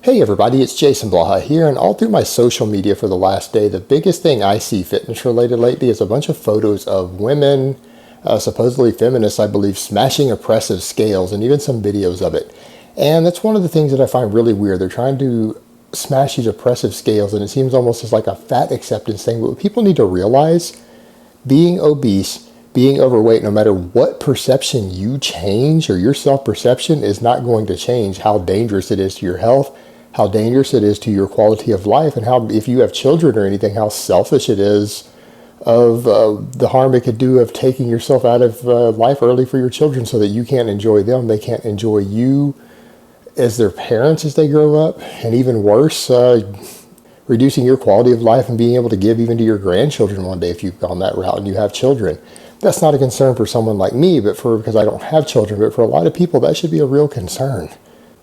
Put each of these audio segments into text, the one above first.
Hey everybody, it's Jason Blaha here, and all through my social media for the last day, the biggest thing I see fitness related lately is a bunch of photos of women, supposedly feminists, I believe, smashing oppressive scales, and even some videos of it. And that's one of the things that I find really weird. They're trying to smash these oppressive scales, and it seems almost as like a fat acceptance thing. But what people need to realize, being obese, being overweight, no matter what perception you change or your self-perception, is not going to change how dangerous it is to your health, how dangerous it is to your quality of life, and how, if you have children or anything, how selfish it is of the harm it could do of taking yourself out of life early for your children so that you can't enjoy them, they can't enjoy you as their parents as they grow up, and even worse, reducing your quality of life and being able to give even to your grandchildren one day if you've gone that route and you have children. That's not a concern for someone like me, because I don't have children, but for a lot of people that should be a real concern.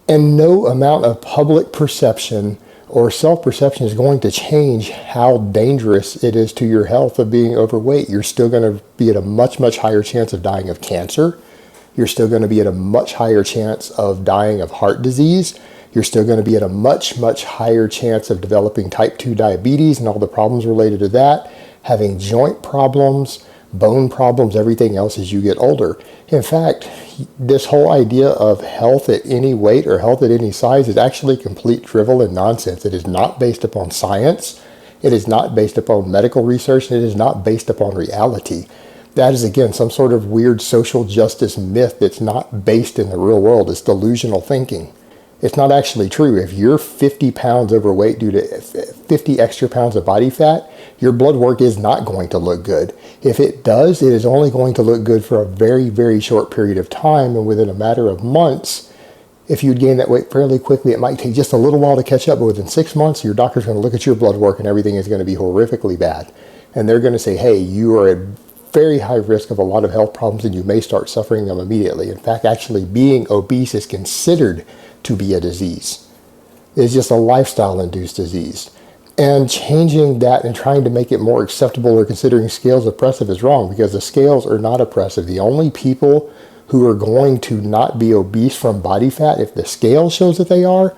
And no amount of public perception or self-perception is going to change how dangerous it is to your health of being overweight. You're still going to be at a much, much higher chance of dying of cancer. You're still going to be at a much higher chance of dying of heart disease. You're still going to be at a much, much higher chance of developing type 2 diabetes and all the problems related to that, having joint problems, bone problems, everything else as you get older. In fact, this whole idea of health at any weight or health at any size is actually complete drivel and nonsense. It is not based upon science. It is not based upon medical research. And it is not based upon reality. That is, again, some sort of weird social justice myth that's not based in the real world. It's delusional thinking. It's not actually true. If you're 50 pounds overweight due to 50 extra pounds of body fat, your blood work is not going to look good. If it does, it is only going to look good for a very, very short period of time. And within a matter of months, if you'd gain that weight fairly quickly, it might take just a little while to catch up. But within 6 months, your doctor's going to look at your blood work and everything is going to be horrifically bad. And they're going to say, hey, you are at very high risk of a lot of health problems and you may start suffering them immediately. In fact, actually being obese is considered to be a disease. It's just a lifestyle-induced disease. And changing that and trying to make it more acceptable or considering scales oppressive is wrong, because the scales are not oppressive. The only people who are going to not be obese from body fat, if the scale shows that they are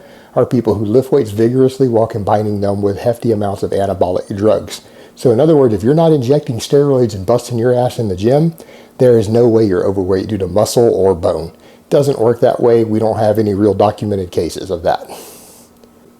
people who lift weights vigorously while combining them with hefty amounts of anabolic drugs. So in other words, if you're not injecting steroids and busting your ass in the gym, there is no way you're overweight due to muscle or bone. Doesn't work that way. We don't have any real documented cases of that.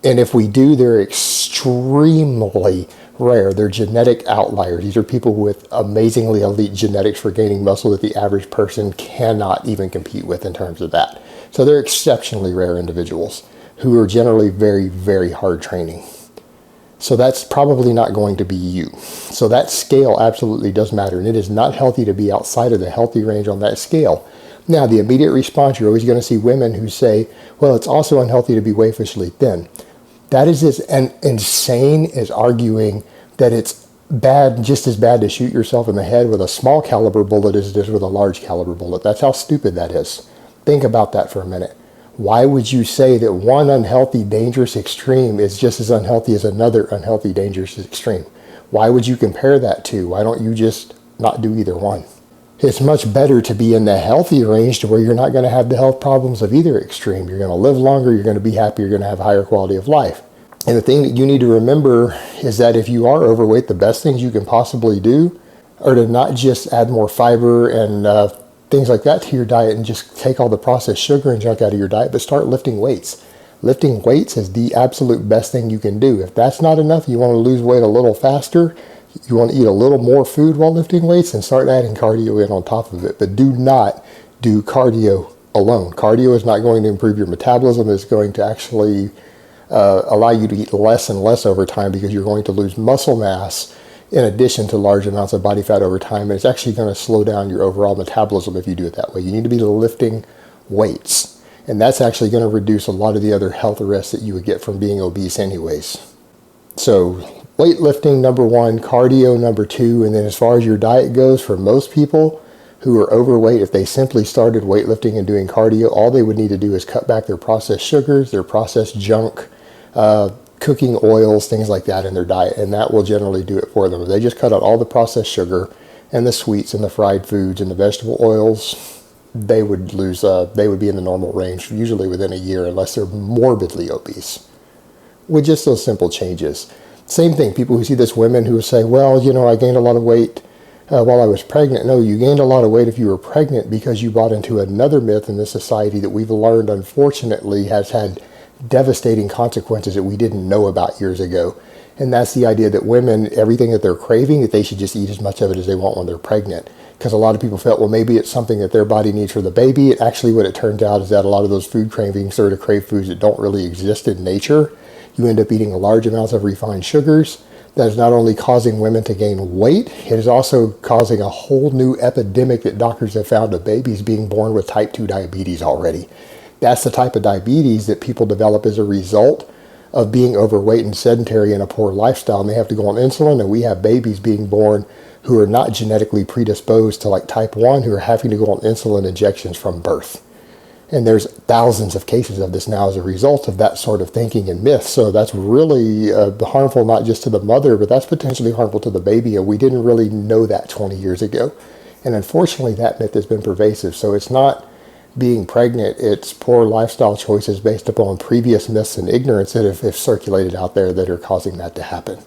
And if we do, they're extremely rare. They're genetic outliers. These are people with amazingly elite genetics for gaining muscle that the average person cannot even compete with in terms of that. So they're exceptionally rare individuals who are generally very, very hard training. So that's probably not going to be you. So that scale absolutely does matter. And it is not healthy to be outside of the healthy range on that scale. Now, the immediate response, you're always going to see women who say, well, it's also unhealthy to be waifishly thin. That is as insane as arguing that it's bad, just as bad to shoot yourself in the head with a small caliber bullet as it is with a large caliber bullet. That's how stupid that is. Think about that for a minute. Why would you say that one unhealthy, dangerous extreme is just as unhealthy as another unhealthy, dangerous extreme? Why would you compare that to? Why don't you just not do either one? It's much better to be in the healthy range to where you're not going to have the health problems of either extreme. You're going to live longer, you're going to be happy, you're going to have a higher quality of life. And the thing that you need to remember is that if you are overweight, the best things you can possibly do are to not just add more fiber and things like that to your diet and just take all the processed sugar and junk out of your diet, but start lifting weights. Lifting weights is the absolute best thing you can do. If that's not enough, you want to lose weight a little faster, you want to eat a little more food while lifting weights and start adding cardio in on top of it. But do not do cardio alone. Cardio is not going to improve your metabolism. It's going to actually allow you to eat less and less over time, because you're going to lose muscle mass in addition to large amounts of body fat over time. And it's actually going to slow down your overall metabolism if you do it that way. You need to be lifting weights. And that's actually going to reduce a lot of the other health risks that you would get from being obese anyways. So weightlifting, number one, cardio, number two, and then as far as your diet goes, for most people who are overweight, if they simply started weightlifting and doing cardio, all they would need to do is cut back their processed sugars, their processed junk, cooking oils, things like that in their diet, and that will generally do it for them. If they just cut out all the processed sugar and the sweets and the fried foods and the vegetable oils, they would be in the normal range, usually within a year, unless they're morbidly obese. with just those simple changes. Same thing, people who see this women who say, well, I gained a lot of weight while I was pregnant. No, you gained a lot of weight if you were pregnant because you bought into another myth in this society that we've learned, unfortunately, has had devastating consequences that we didn't know about years ago. And that's the idea that women, everything that they're craving, that they should just eat as much of it as they want when they're pregnant. Because a lot of people felt, well, maybe it's something that their body needs for the baby. Actually, what it turns out is that a lot of those food cravings are to crave foods that don't really exist in nature. You end up eating large amounts of refined sugars. That is not only causing women to gain weight, it is also causing a whole new epidemic that doctors have found of babies being born with type 2 diabetes already. That's the type of diabetes that people develop as a result of being overweight and sedentary and a poor lifestyle, and they have to go on insulin, and we have babies being born who are not genetically predisposed to like type 1 who are having to go on insulin injections from birth. And there's thousands of cases of this now as a result of that sort of thinking and myth. So that's really harmful, not just to the mother, but that's potentially harmful to the baby, and we didn't really know that 20 years ago. And unfortunately, that myth has been pervasive. So it's not being pregnant, it's poor lifestyle choices based upon previous myths and ignorance that have circulated out there that are causing that to happen.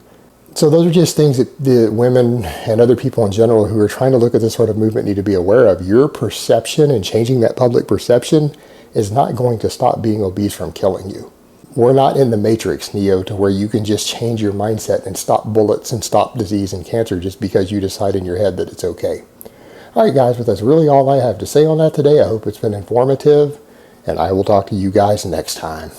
So those are just things that the women and other people in general who are trying to look at this sort of movement need to be aware of. Your perception and changing that public perception is not going to stop being obese from killing you. We're not in the Matrix, Neo, to where you can just change your mindset and stop bullets and stop disease and cancer just because you decide in your head that it's okay. All right, guys, but that's really all I have to say on that today. I hope it's been informative, and I will talk to you guys next time.